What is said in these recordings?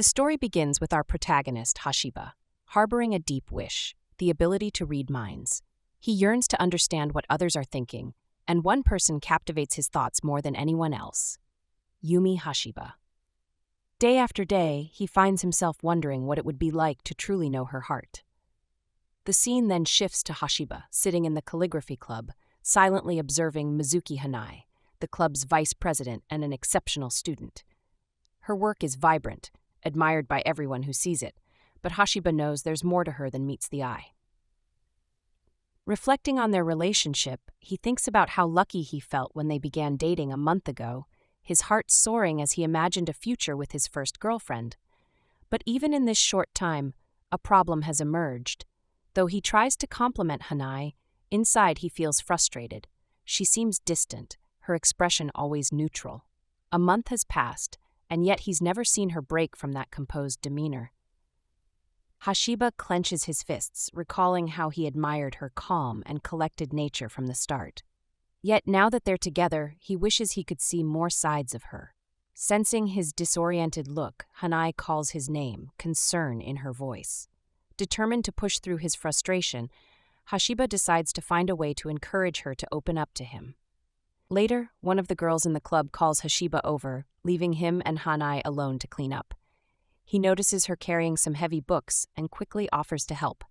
The story begins with our protagonist, Hashiba, harboring a deep wish, the ability to read minds. He yearns to understand what others are thinking, and one person captivates his thoughts more than anyone else. Yumi Hashiba. Day after day, he finds himself wondering what it would be like to truly know her heart. The scene then shifts to Hashiba, sitting in the calligraphy club, silently observing Mizuki Hanai, the club's vice president and an exceptional student. Her work is vibrant, admired by everyone who sees it, but Hashiba knows there's more to her than meets the eye. Reflecting on their relationship, he thinks about how lucky he felt when they began dating a month ago, his heart soaring as he imagined a future with his first girlfriend. But even in this short time, a problem has emerged. Though he tries to compliment Hanai, inside he feels frustrated. She seems distant, her expression always neutral. A month has passed, and yet he's never seen her break from that composed demeanor. Hashiba clenches his fists, recalling how he admired her calm and collected nature from the start. Yet now that they're together, he wishes he could see more sides of her. Sensing his disoriented look, Hanai calls his name, concern in her voice. Determined to push through his frustration, Hashiba decides to find a way to encourage her to open up to him. Later, one of the girls in the club calls Hashiba over, leaving him and Hanai alone to clean up. He notices her carrying some heavy books and quickly offers to help.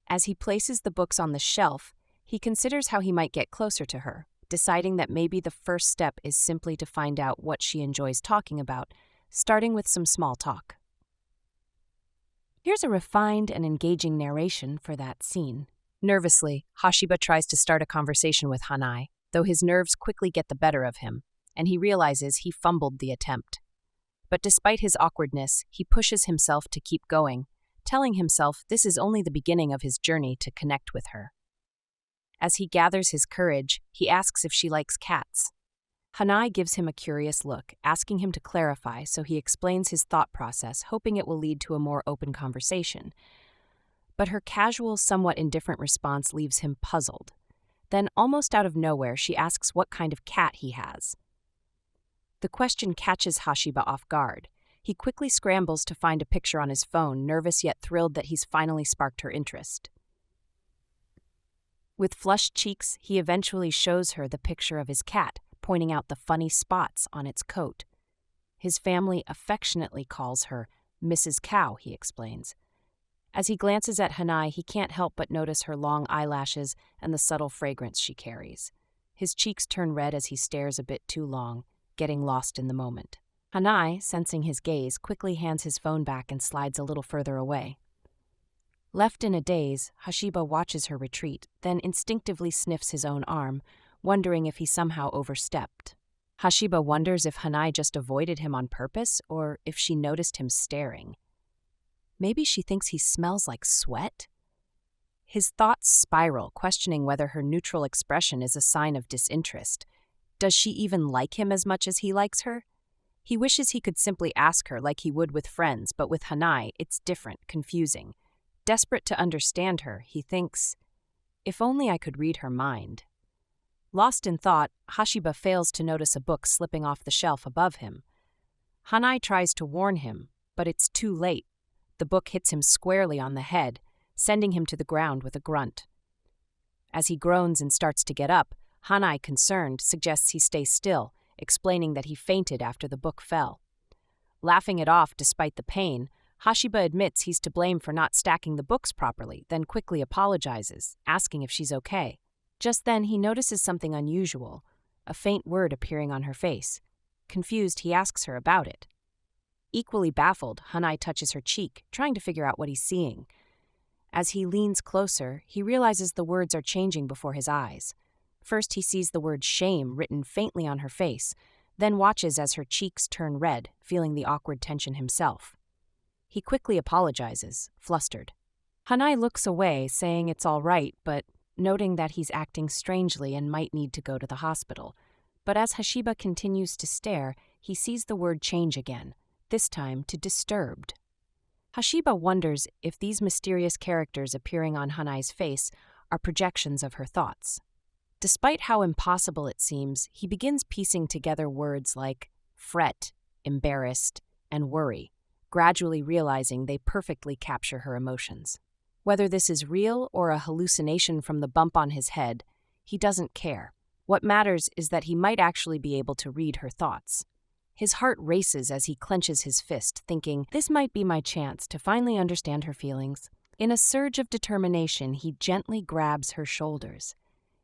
As he places the books on the shelf, he considers how he might get closer to her, deciding that maybe the first step is simply to find out what she enjoys talking about, starting with some small talk. Here's a refined and engaging narration for that scene. Nervously, Hashiba tries to start a conversation with Hanai, though his nerves quickly get the better of him, and he realizes he fumbled the attempt. But despite his awkwardness, he pushes himself to keep going, telling himself this is only the beginning of his journey to connect with her. As he gathers his courage, he asks if she likes cats. Hanai gives him a curious look, asking him to clarify, so he explains his thought process, hoping it will lead to a more open conversation. But her casual, somewhat indifferent response leaves him puzzled. Then, almost out of nowhere, she asks what kind of cat he has. The question catches Hashiba off guard. He quickly scrambles to find a picture on his phone, nervous yet thrilled that he's finally sparked her interest. With flushed cheeks, he eventually shows her the picture of his cat, pointing out the funny spots on its coat. His family affectionately calls her Mrs. Cow, he explains. As he glances at Hanai, he can't help but notice her long eyelashes and the subtle fragrance she carries. His cheeks turn red as he stares a bit too long, getting lost in the moment. Hanai, sensing his gaze, quickly hands his phone back and slides a little further away. Left in a daze, Hashiba watches her retreat, then instinctively sniffs his own arm, wondering if he somehow overstepped. Hashiba wonders if Hanai just avoided him on purpose or if she noticed him staring. Maybe she thinks he smells like sweat? His thoughts spiral, questioning whether her neutral expression is a sign of disinterest. Does she even like him as much as he likes her? He wishes he could simply ask her like he would with friends, but with Hanai, it's different, confusing. Desperate to understand her, he thinks, if only I could read her mind. Lost in thought, Hashiba fails to notice a book slipping off the shelf above him. Hanai tries to warn him, but it's too late. The book hits him squarely on the head, sending him to the ground with a grunt. As he groans and starts to get up, Hanai, concerned, suggests he stay still, explaining that he fainted after the book fell. Laughing it off despite the pain, Hashiba admits he's to blame for not stacking the books properly, then quickly apologizes, asking if she's okay. Just then, he notices something unusual, a faint word appearing on her face. Confused, he asks her about it. Equally baffled, Hanai touches her cheek, trying to figure out what he's seeing. As he leans closer, he realizes the words are changing before his eyes. First, he sees the word shame written faintly on her face, then watches as her cheeks turn red, feeling the awkward tension himself. He quickly apologizes, flustered. Hanai looks away, saying it's all right, but noting that he's acting strangely and might need to go to the hospital. But as Hashiba continues to stare, he sees the word change again, this time to disturbed. Hashiba wonders if these mysterious characters appearing on Hanai's face are projections of her thoughts. Despite how impossible it seems, he begins piecing together words like fret, embarrassed, and worry, gradually realizing they perfectly capture her emotions. Whether this is real or a hallucination from the bump on his head, he doesn't care. What matters is that he might actually be able to read her thoughts. His heart races as he clenches his fist, thinking, this might be my chance to finally understand her feelings. In a surge of determination, he gently grabs her shoulders.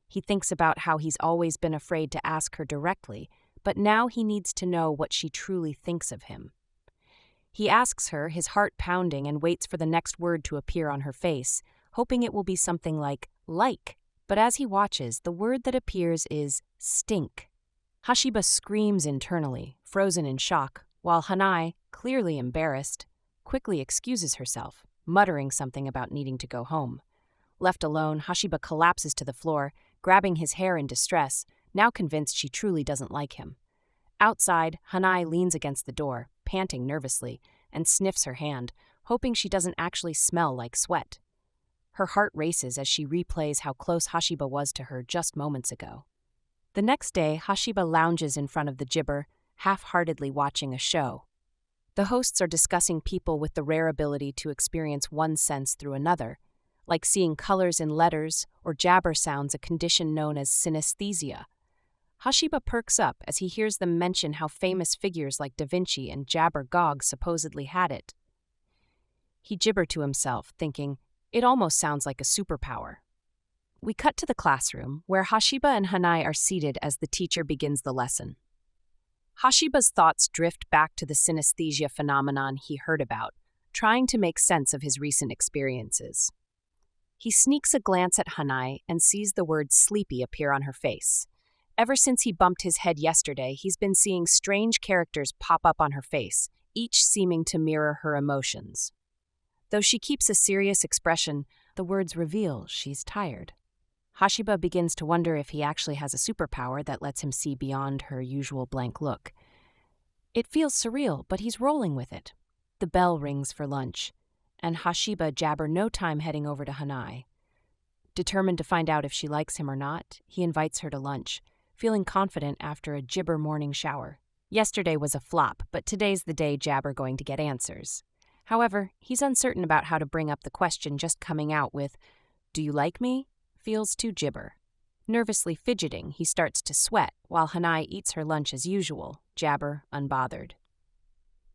He thinks about how he's always been afraid to ask her directly, but now he needs to know what she truly thinks of him. He asks her, his heart pounding, and waits for the next word to appear on her face, hoping it will be something like. But as he watches, the word that appears is stink. Hashiba screams internally, frozen in shock, while Hanai, clearly embarrassed, quickly excuses herself, muttering something about needing to go home. Left alone, Hashiba collapses to the floor, grabbing his hair in distress, now convinced she truly doesn't like him. Outside, Hanai leans against the door, panting nervously, and sniffs her hand, hoping she doesn't actually smell like sweat. Her heart races as she replays how close Hashiba was to her just moments ago. The next day, Hashiba lounges in front of the gibber, half-heartedly watching a show. The hosts are discussing people with the rare ability to experience one sense through another, like seeing colors in letters or jabber sounds, a condition known as synesthesia. Hashiba perks up as he hears them mention how famous figures like Da Vinci and Jabber Gog supposedly had it. He gibbered to himself, thinking, it almost sounds like a superpower. We cut to the classroom, where Hashiba and Hanai are seated as the teacher begins the lesson. Hashiba's thoughts drift back to the synesthesia phenomenon he heard about, trying to make sense of his recent experiences. He sneaks a glance at Hanai and sees the word sleepy appear on her face. Ever since he bumped his head yesterday, he's been seeing strange characters pop up on her face, each seeming to mirror her emotions. Though she keeps a serious expression, the words reveal she's tired. Hashiba begins to wonder if he actually has a superpower that lets him see beyond her usual blank look. It feels surreal, but he's rolling with it. The bell rings for lunch, and Hashiba jabber no time heading over to Hanai. Determined to find out if she likes him or not, he invites her to lunch, feeling confident after a gibber morning shower. Yesterday was a flop, but today's the day Jabber going to get answers. However, he's uncertain about how to bring up the question just coming out with, "Do you like me?" feels too gibber. Nervously fidgeting, he starts to sweat, while Hanai eats her lunch as usual, Jabber unbothered.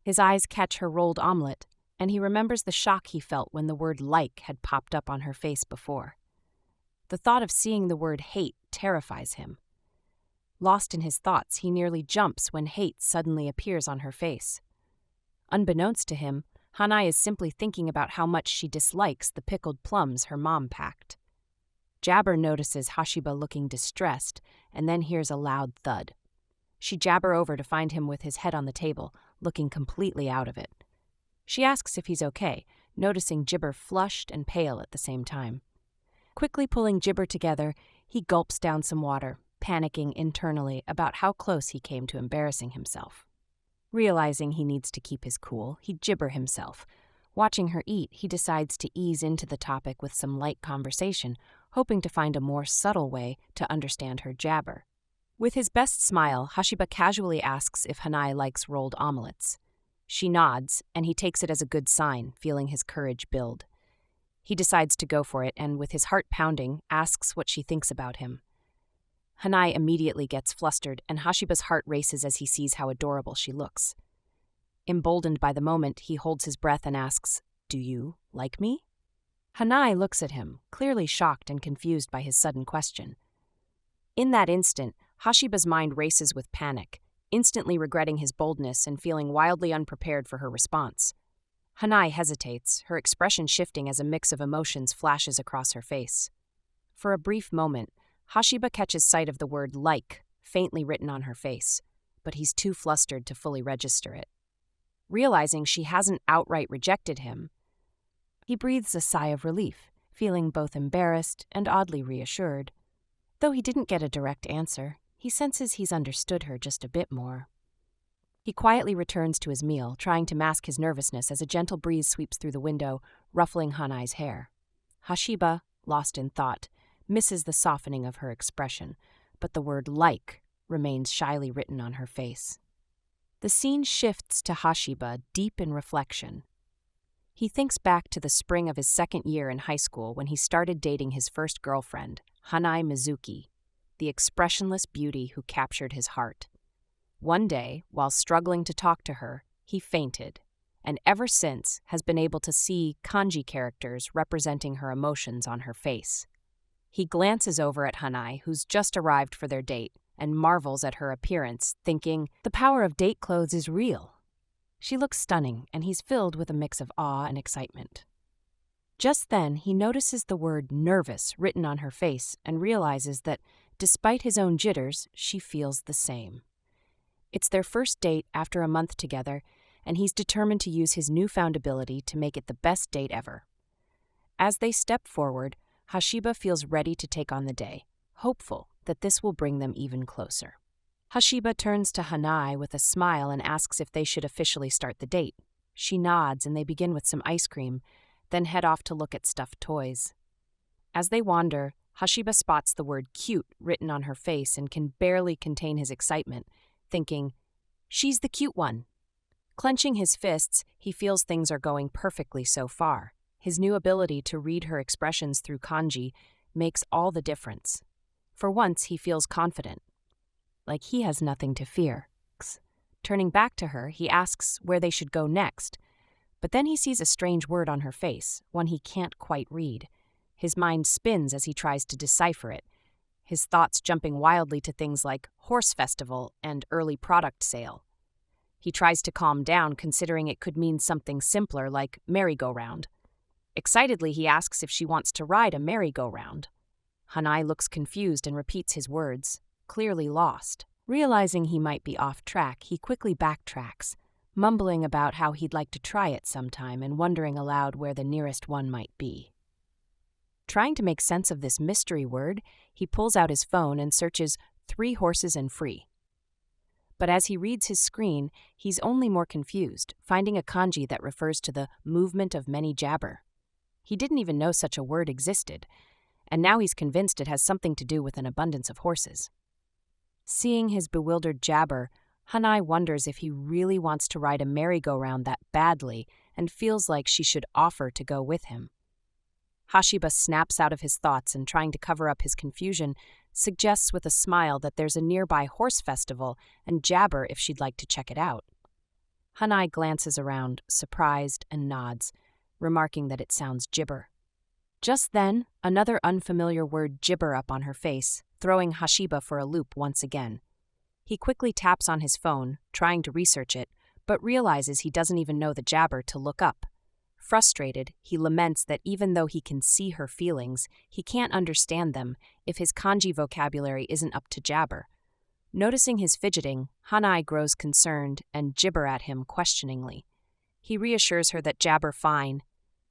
His eyes catch her rolled omelet, and he remembers the shock he felt when the word like had popped up on her face before. The thought of seeing the word hate terrifies him. Lost in his thoughts, he nearly jumps when hate suddenly appears on her face. Unbeknownst to him, Hanai is simply thinking about how much she dislikes the pickled plums her mom packed. Jabber notices Hashiba looking distressed and then hears a loud thud. She jabber over to find him with his head on the table, looking completely out of it. She asks if he's okay, noticing Jibber flushed and pale at the same time. Quickly pulling Jibber together, he gulps down some water, panicking internally about how close he came to embarrassing himself. Realizing he needs to keep his cool, he gibber himself. Watching her eat, he decides to ease into the topic with some light conversation, hoping to find a more subtle way to understand her jabber. With his best smile, Hashiba casually asks if Hanai likes rolled omelets. She nods, and he takes it as a good sign, feeling his courage build. He decides to go for it and, with his heart pounding, asks what she thinks about him. Hanai immediately gets flustered, and Hashiba's heart races as he sees how adorable she looks. Emboldened by the moment, he holds his breath and asks, "Do you like me?" Hanai looks at him, clearly shocked and confused by his sudden question. In that instant, Hashiba's mind races with panic, instantly regretting his boldness and feeling wildly unprepared for her response. Hanai hesitates, her expression shifting as a mix of emotions flashes across her face. For a brief moment, Hashiba catches sight of the word like, faintly written on her face, but he's too flustered to fully register it. Realizing she hasn't outright rejected him, he breathes a sigh of relief, feeling both embarrassed and oddly reassured. Though he didn't get a direct answer, he senses he's understood her just a bit more. He quietly returns to his meal, trying to mask his nervousness as a gentle breeze sweeps through the window, ruffling Hanai's hair. Hashiba, lost in thought, misses the softening of her expression, but the word like remains shyly written on her face. The scene shifts to Hashiba, deep in reflection. He thinks back to the spring of his second year in high school when he started dating his first girlfriend, Hanai Mizuki, the expressionless beauty who captured his heart. One day, while struggling to talk to her, he fainted, and ever since has been able to see kanji characters representing her emotions on her face. He glances over at Hanai, who's just arrived for their date, and marvels at her appearance, thinking, the power of date clothes is real. She looks stunning, and he's filled with a mix of awe and excitement. Just then, he notices the word nervous written on her face and realizes that, despite his own jitters, she feels the same. It's their first date after a month together, and he's determined to use his newfound ability to make it the best date ever. As they step forward, Hashiba feels ready to take on the day, hopeful that this will bring them even closer. Hashiba turns to Hanai with a smile and asks if they should officially start the date. She nods and they begin with some ice cream, then head off to look at stuffed toys. As they wander, Hashiba spots the word cute written on her face and can barely contain his excitement, thinking, she's the cute one. Clenching his fists, he feels things are going perfectly so far. His new ability to read her expressions through kanji makes all the difference. For once, he feels confident, like he has nothing to fear. Turning back to her, he asks where they should go next, but then he sees a strange word on her face, one he can't quite read. His mind spins as he tries to decipher it, his thoughts jumping wildly to things like horse festival and early product sale. He tries to calm down, considering it could mean something simpler like merry-go-round. Excitedly, he asks if she wants to ride a merry-go-round. Hanai looks confused and repeats his words, clearly lost. Realizing he might be off track, he quickly backtracks, mumbling about how he'd like to try it sometime and wondering aloud where the nearest one might be. Trying to make sense of this mystery word, he pulls out his phone and searches 3 horses and free. But as he reads his screen, he's only more confused, finding a kanji that refers to the movement of many jabber. He didn't even know such a word existed, and now he's convinced it has something to do with an abundance of horses. Seeing his bewildered jabber, Hanai wonders if he really wants to ride a merry-go-round that badly and feels like she should offer to go with him. Hashiba snaps out of his thoughts and, trying to cover up his confusion, suggests with a smile that there's a nearby horse festival and jabber if she'd like to check it out. Hanai glances around, surprised, and nods, remarking that it sounds gibber. Just then, another unfamiliar word gibber up on her face, throwing Hashiba for a loop once again. He quickly taps on his phone, trying to research it, but realizes he doesn't even know the jabber to look up. Frustrated, he laments that even though he can see her feelings, he can't understand them if his kanji vocabulary isn't up to jabber. Noticing his fidgeting, Hanai grows concerned and gibber at him questioningly. He reassures her that jabber fine,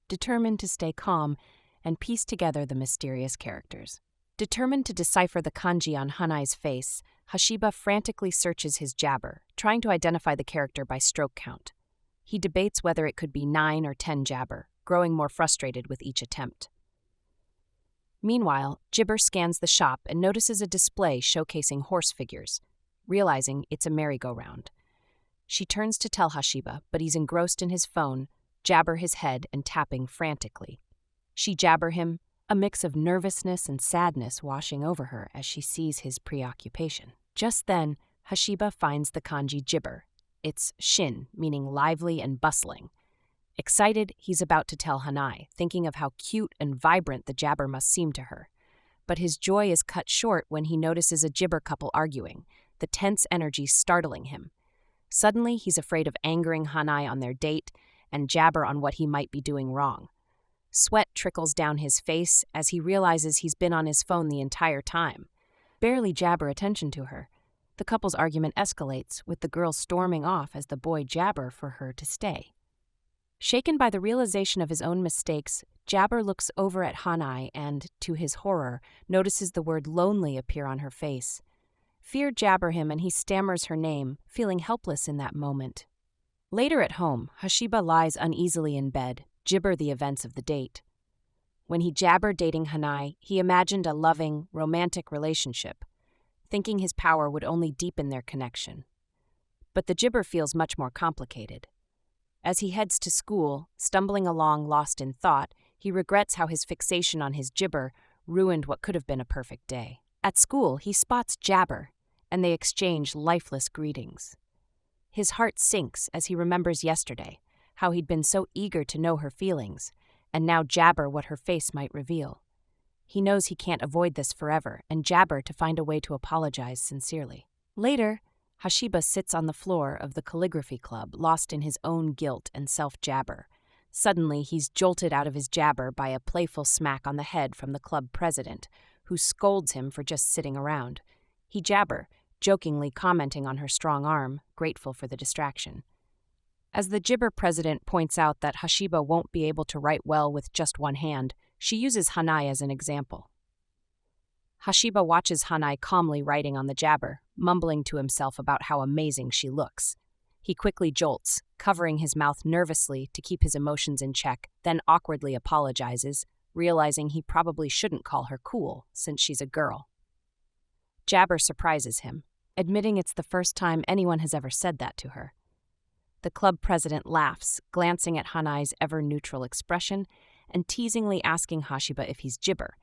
determined to stay calm and piece together the mysterious characters. Determined to decipher the kanji on Hanai's face, Hashiba frantically searches his jabber, trying to identify the character by stroke count. He debates whether it could be 9 or 10 jabber, growing more frustrated with each attempt. Meanwhile, Jibber scans the shop and notices a display showcasing horse figures, realizing it's a merry-go-round. She turns to tell Hashiba, but he's engrossed in his phone, jabber his head and tapping frantically. She jabber him, a mix of nervousness and sadness washing over her as she sees his preoccupation. Just then, Hashiba finds the kanji jibber. It's shin, meaning lively and bustling. Excited, he's about to tell Hanai, thinking of how cute and vibrant the jabber must seem to her. But his joy is cut short when he notices a jibber couple arguing, the tense energy startling him. Suddenly, he's afraid of angering Hanai on their date and jabber on what he might be doing wrong. Sweat trickles down his face as he realizes he's been on his phone the entire time. Barely jabber attention to her. The couple's argument escalates, with the girl storming off as the boy jabber for her to stay. Shaken by the realization of his own mistakes, Jabber looks over at Hanai and, to his horror, notices the word lonely appear on her face. Fear jabber him and he stammers her name, feeling helpless in that moment. Later at home, Hashiba lies uneasily in bed, gibber the events of the date. When he jabbered dating Hanai, he imagined a loving, romantic relationship, thinking his power would only deepen their connection. but the gibber feels much more complicated. As he heads to school, stumbling along lost in thought, he regrets how his fixation on his gibber ruined what could have been a perfect day. At school, he spots Jabber, and they exchange lifeless greetings. His heart sinks as he remembers yesterday, how he'd been so eager to know her feelings, and now jabber what her face might reveal. He knows he can't avoid this forever, and jabber to find a way to apologize sincerely. Later, Hashiba sits on the floor of the calligraphy club, lost in his own guilt and self-jabber. Suddenly, he's jolted out of his jabber by a playful smack on the head from the club president, who scolds him for just sitting around. He jabber, jokingly commenting on her strong arm, grateful for the distraction. As the gibber president points out that Hashiba won't be able to write well with just one hand, she uses Hanai as an example. Hashiba watches Hanai calmly writing on the jabber, mumbling to himself about how amazing she looks. He quickly jolts, covering his mouth nervously to keep his emotions in check, then awkwardly apologizes, realizing he probably shouldn't call her cool since she's a girl. Jabber surprises him, admitting it's the first time anyone has ever said that to her. The club president laughs, glancing at Hanai's ever-neutral expression and teasingly asking Hashiba if he's gibber.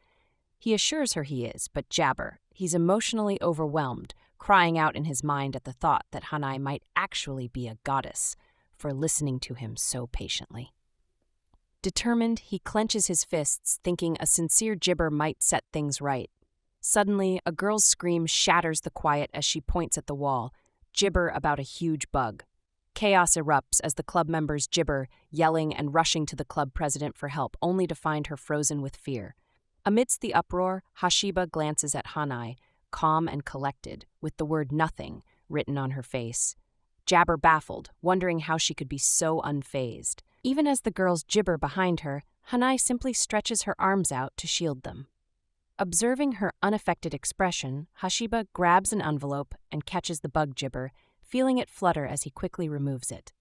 He assures her he is, but jabber, he's emotionally overwhelmed, crying out in his mind at the thought that Hanai might actually be a goddess for listening to him so patiently. Determined, he clenches his fists, thinking a sincere gibber might set things right. Suddenly, a girl's scream shatters the quiet as she points at the wall, gibber about a huge bug. Chaos erupts as the club members gibber, yelling and rushing to the club president for help, only to find her frozen with fear. Amidst the uproar, Hashiba glances at Hanai, calm and collected, with the word nothing written on her face. Jabber baffled, wondering how she could be so unfazed. Even as the girls gibber behind her, Hanai simply stretches her arms out to shield them. Observing her unaffected expression, Hashiba grabs an envelope and catches the bug gibber, feeling it flutter as he quickly removes it.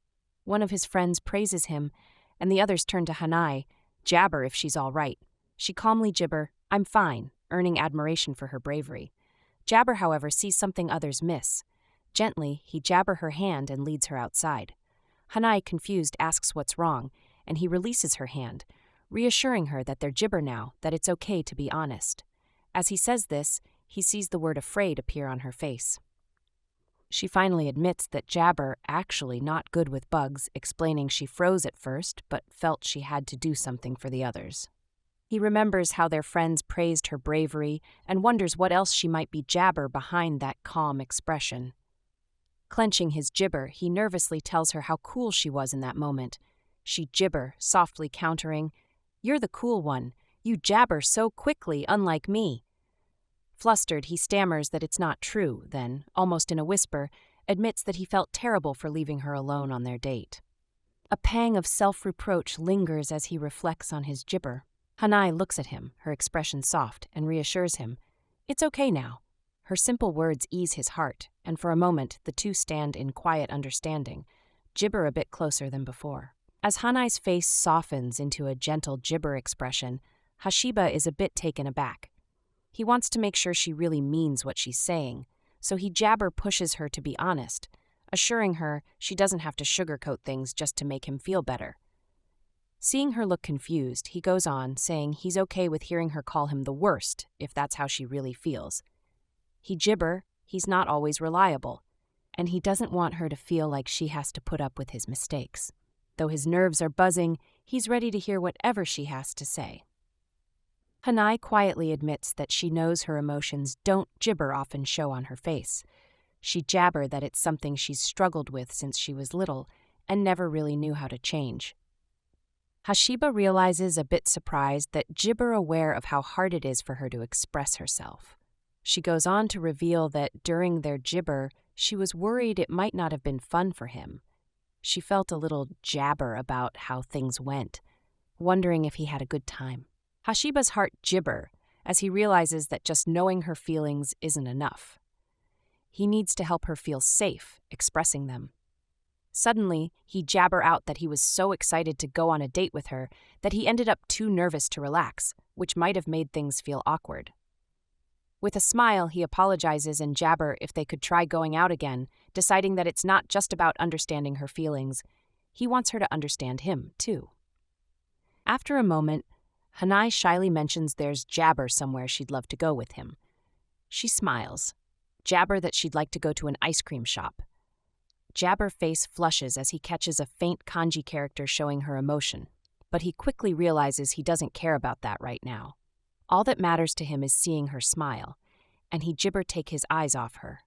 One of his friends praises him, and the others turn to Hanai, jabber if she's all right. She calmly gibber, "I'm fine," earning admiration for her bravery. Jabber, however, sees something others miss. Gently, he jabber her hand and leads her outside. Hanai, confused, asks what's wrong, and he releases her hand, reassuring her that they're gibber now, that it's okay to be honest. As he says this, he sees the word afraid appear on her face. She finally admits that jabber actually not good with bugs, explaining she froze at first, but felt she had to do something for the others. He remembers how their friends praised her bravery and wonders what else she might be jabber behind that calm expression. Clenching his gibber, he nervously tells her how cool she was in that moment. She gibber, softly countering, "You're the cool one. You jabber so quickly, unlike me." Flustered, he stammers that it's not true, then, almost in a whisper, admits that he felt terrible for leaving her alone on their date. A pang of self-reproach lingers as he reflects on his gibber. Hanai looks at him, her expression soft, and reassures him. It's okay now. Her simple words ease his heart, and for a moment the two stand in quiet understanding, gibber a bit closer than before. As Hanai's face softens into a gentle gibber expression, Hashiba is a bit taken aback. He wants to make sure she really means what she's saying, so he jabber pushes her to be honest, assuring her she doesn't have to sugarcoat things just to make him feel better. Seeing her look confused, he goes on, saying he's okay with hearing her call him the worst, if that's how she really feels. He gibber, he's not always reliable, and he doesn't want her to feel like she has to put up with his mistakes. Though his nerves are buzzing, he's ready to hear whatever she has to say. Hanai quietly admits that she knows her emotions don't gibber often show on her face. She jabber that it's something she's struggled with since she was little and never really knew how to change. Hashiba realizes, a bit surprised, that gibber aware of how hard it is for her to express herself. She goes on to reveal that during their gibber, she was worried it might not have been fun for him. She felt a little jabber about how things went, wondering if he had a good time. Hashiba's heart gibber as he realizes that just knowing her feelings isn't enough. He needs to help her feel safe expressing them. Suddenly, he jabber out that he was so excited to go on a date with her that he ended up too nervous to relax, which might have made things feel awkward. With a smile, he apologizes and jabber if they could try going out again, deciding that it's not just about understanding her feelings. He wants her to understand him, too. After a moment, Hanai shyly mentions there's Jabber somewhere she'd love to go with him. She smiles. Jabber that she'd like to go to an ice cream shop. Jabber's face flushes as he catches a faint kanji character showing her emotion, but he quickly realizes he doesn't care about that right now. All that matters to him is seeing her smile, and he Jibber take his eyes off her.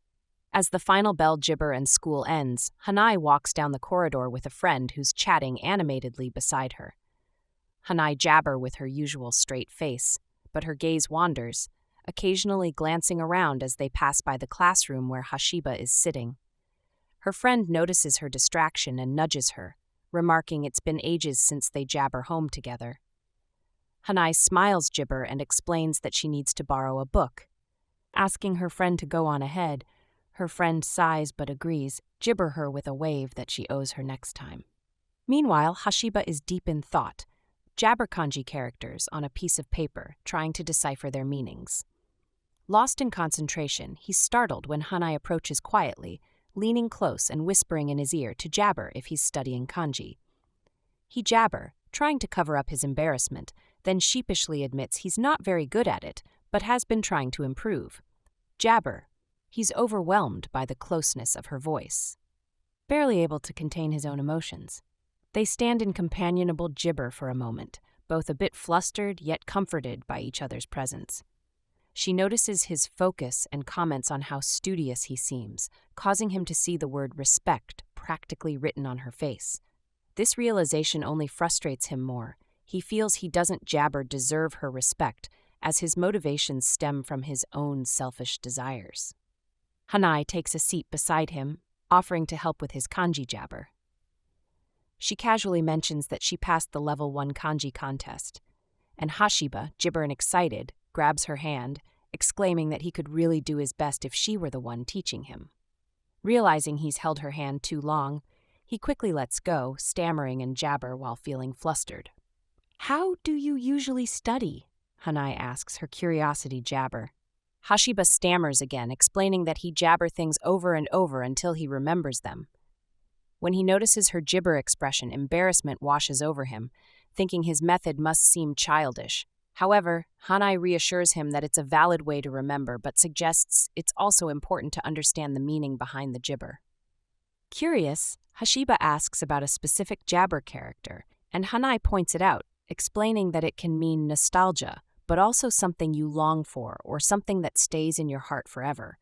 As the final bell Jibber and school ends, Hanai walks down the corridor with a friend who's chatting animatedly beside her. Hanai Jabber with her usual straight face, but her gaze wanders, occasionally glancing around as they pass by the classroom where Hashiba is sitting. Her friend notices her distraction and nudges her, remarking it's been ages since they jabber home together. Hanai smiles Jibber and explains that she needs to borrow a book. Asking her friend to go on ahead, her friend sighs but agrees, Jibber her with a wave that she owes her next time. Meanwhile, Hashiba is deep in thought, jabber kanji characters on a piece of paper, trying to decipher their meanings. Lost in concentration, he's startled when Hanai approaches quietly, leaning close and whispering in his ear to jabber if he's studying kanji. He jabber, trying to cover up his embarrassment, then sheepishly admits he's not very good at it, but has been trying to improve. Jabber. He's overwhelmed by the closeness of her voice. Barely able to contain his own emotions. They stand in companionable gibber for a moment, both a bit flustered yet comforted by each other's presence. She notices his focus and comments on how studious he seems, causing him to see the word respect practically written on her face. This realization only frustrates him more. He feels he doesn't jabber deserve her respect, as his motivations stem from his own selfish desires. Hanai takes a seat beside him, offering to help with his kanji jabber. She casually mentions that she passed the level 1 kanji contest, and Hashiba, gibber and excited, grabs her hand, exclaiming that he could really do his best if she were the one teaching him. Realizing he's held her hand too long, he quickly lets go, stammering and jabber while feeling flustered. "How do you usually study?" Hanai asks, her curiosity jabber. Hashiba stammers again, explaining that he jabber things over and over until he remembers them. When he notices her gibber expression, embarrassment washes over him, thinking his method must seem childish. However, Hanai reassures him that it's a valid way to remember, but suggests it's also important to understand the meaning behind the gibber. Curious, Hashiba asks about a specific jabber character, and Hanai points it out, explaining that it can mean nostalgia, but also something you long for or something that stays in your heart forever.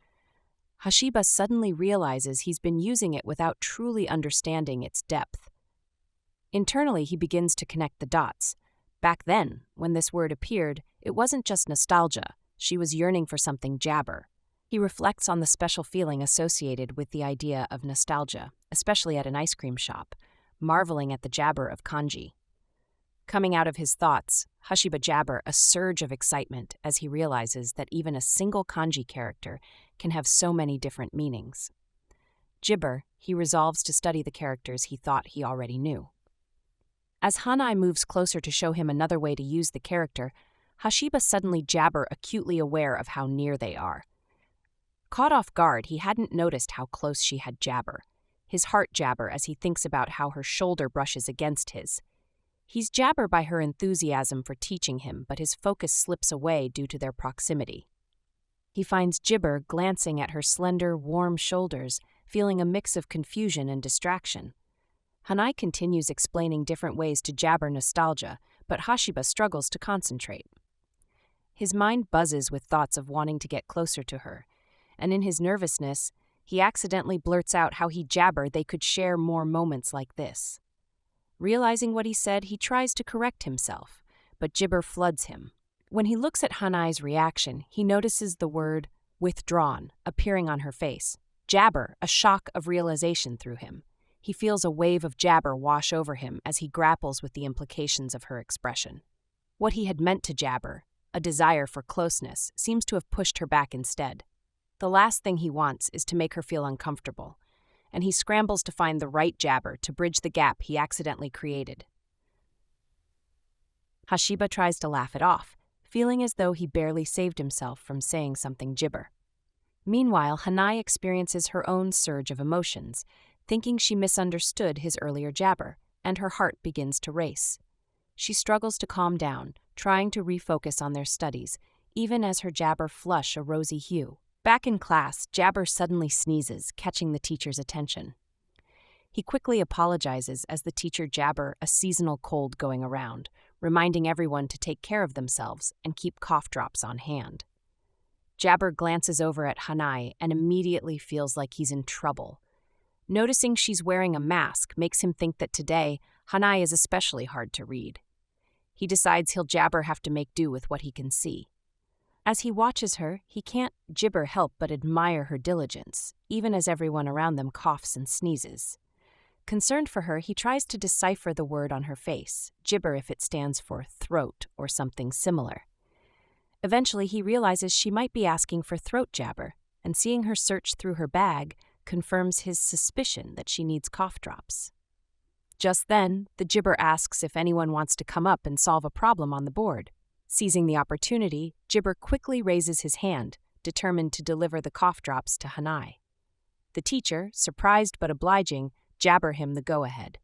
Hashiba suddenly realizes he's been using it without truly understanding its depth. Internally, he begins to connect the dots. Back then, when this word appeared, it wasn't just nostalgia. She was yearning for something jabber. He reflects on the special feeling associated with the idea of nostalgia, especially at an ice cream shop, marveling at the jabber of kanji. Coming out of his thoughts, Hashiba jabber a surge of excitement as he realizes that even a single kanji character can have so many different meanings. Gibber, he resolves to study the characters he thought he already knew. As Hanai moves closer to show him another way to use the character, Hashiba suddenly jabber acutely aware of how near they are. Caught off guard, he hadn't noticed how close she had jabber. His heart jabber as he thinks about how her shoulder brushes against his. He's jabber by her enthusiasm for teaching him, but his focus slips away due to their proximity. He finds Gibber glancing at her slender, warm shoulders, feeling a mix of confusion and distraction. Hanai continues explaining different ways to jabber nostalgia, but Hashiba struggles to concentrate. His mind buzzes with thoughts of wanting to get closer to her, and in his nervousness, he accidentally blurts out how he jabber they could share more moments like this. Realizing what he said, he tries to correct himself, but gibber floods him. When he looks at Hanai's reaction, he notices the word withdrawn appearing on her face. Jabber, a shock of realization through him. He feels a wave of jabber wash over him as he grapples with the implications of her expression. What he had meant to jabber, a desire for closeness, seems to have pushed her back instead. The last thing he wants is to make her feel uncomfortable, and he scrambles to find the right jabber to bridge the gap he accidentally created. Hashiba tries to laugh it off, feeling as though he barely saved himself from saying something gibber. Meanwhile, Hanai experiences her own surge of emotions, thinking she misunderstood his earlier jabber, and her heart begins to race. She struggles to calm down, trying to refocus on their studies, even as her jabber flush a rosy hue. Back in class, Jabber suddenly sneezes, catching the teacher's attention. He quickly apologizes as the teacher jabber a seasonal cold going around, reminding everyone to take care of themselves and keep cough drops on hand. Jabber glances over at Hanai and immediately feels like he's in trouble. Noticing she's wearing a mask makes him think that today, Hanai is especially hard to read. He decides he'll Jabber have to make do with what he can see. As he watches her, he can't Jibber help but admire her diligence, even as everyone around them coughs and sneezes. Concerned for her, he tries to decipher the word on her face, Jibber if it stands for throat or something similar. Eventually, he realizes she might be asking for throat jabber, and seeing her search through her bag confirms his suspicion that she needs cough drops. Just then, the Jibber asks if anyone wants to come up and solve a problem on the board. Seizing the opportunity, Jibber quickly raises his hand, determined to deliver the cough drops to Hanai. The teacher, surprised but obliging, jabber him the go-ahead.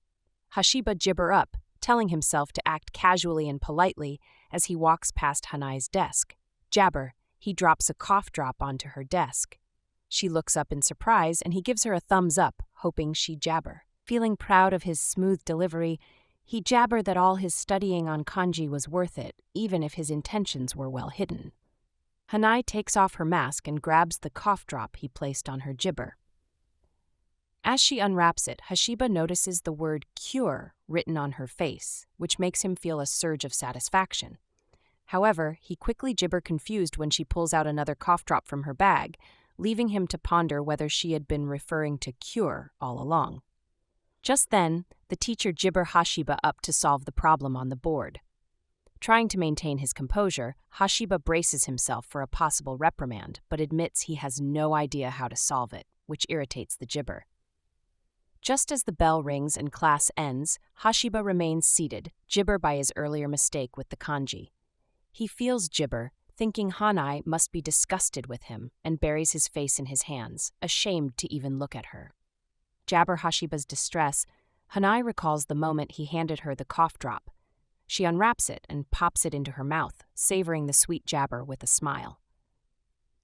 Hashiba Jibber up, telling himself to act casually and politely as he walks past Hanai's desk. Jabber, he drops a cough drop onto her desk. She looks up in surprise and he gives her a thumbs up, hoping she jabber. Feeling proud of his smooth delivery, he jabber that all his studying on Kanji was worth it, even if his intentions were well hidden. Hanai takes off her mask and grabs the cough drop he placed on her jibber. As she unwraps it, Hashiba notices the word cure written on her face, which makes him feel a surge of satisfaction. However, he quickly jibber confused when she pulls out another cough drop from her bag, leaving him to ponder whether she had been referring to cure all along. Just then, the teacher jibber Hashiba up to solve the problem on the board. Trying to maintain his composure, Hashiba braces himself for a possible reprimand, but admits he has no idea how to solve it, which irritates the jibber. Just as the bell rings and class ends, Hashiba remains seated, jibber by his earlier mistake with the kanji. He feels jibber, thinking Hanai must be disgusted with him, and buries his face in his hands, ashamed to even look at her. Jabber Hashiba's distress, Hanai recalls the moment he handed her the cough drop. She unwraps it and pops it into her mouth, savoring the sweet jabber with a smile.